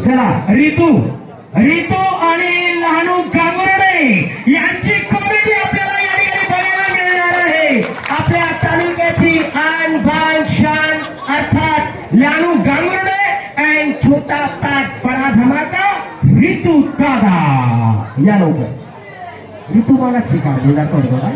चला रितू आणि लहानू गांगुर्डे यांची कॉमेडी आपल्याला या ठिकाणी बघायला मिळणार आहे. आपल्या तालुक्याची आन बान शान अर्थात लहानू गांगुर्डे अँड छोटा ताट बडा धमाका रितू दादा. या लवकर रितू मला शिकायला सोडतो का.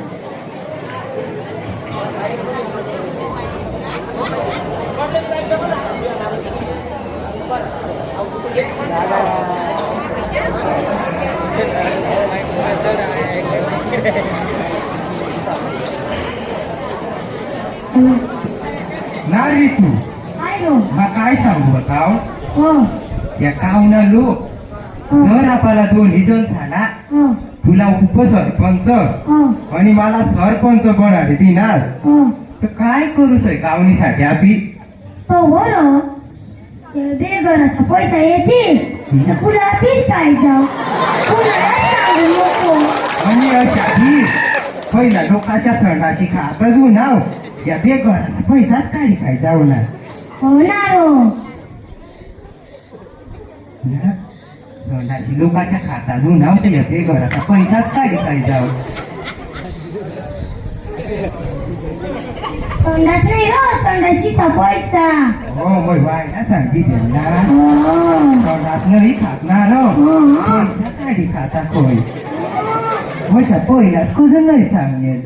ना रितू काय सांगू बताव या कावना लोक जर आपला दोन्ही जण झाला तुला उपसरपंच आणि मला सरपंच बनाडे दिनार तर काय करू सर कावणीसाठी आपली बेघराचा पैसा येतील पुन्हा तीच काय जाऊ आणि अशाही पहिला लोकांच्या संडाशी खात नाव या बेघराचा पैसाच काढी काय जाऊ ना होणार संडाशी लोकांच्या खाता नाव ते या बेघराचा पैसाच काढी काय जाऊ. संडास नाही हो संडाशीचा पैसा. हो मग वायला सांगितलं ना संडास नाही खाणार पैसा काढी खाता कोण मशा पहिलाच कसं नाही सांगेल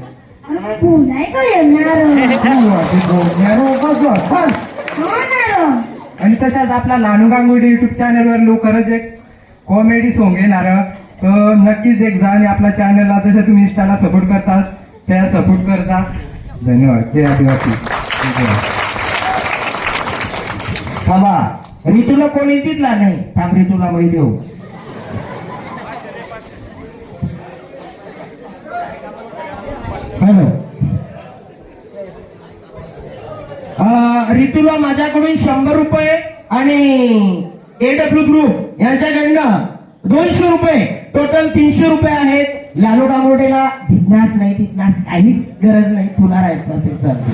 पुन्हा येणार आणि तशाच आपला लहानू गांगुर्डे युट्यूब चॅनलवर लवकरच एक कॉमेडी सॉंग येणार तर नक्कीच एक जा आणि आपल्या चॅनलला जसं तुम्ही इंस्टाला सपोर्ट करता त्या सपोर्ट करता. धन्यवाद. जय आदिवासी. थांबा ऋतूला कोणी दिला नाही. थांब ऋतूला माहिती देऊ. हॅलो ऋतूला माझ्याकडून 100 रुपये आणि AW ग्रुप यांच्याकडनं 200 रुपये टोटल 300 रुपये आहेत. लालू गांगुर्डेला धिकनास नाही तिथनास काहीच गरज नाही. तुला राहायचं असेल चालते.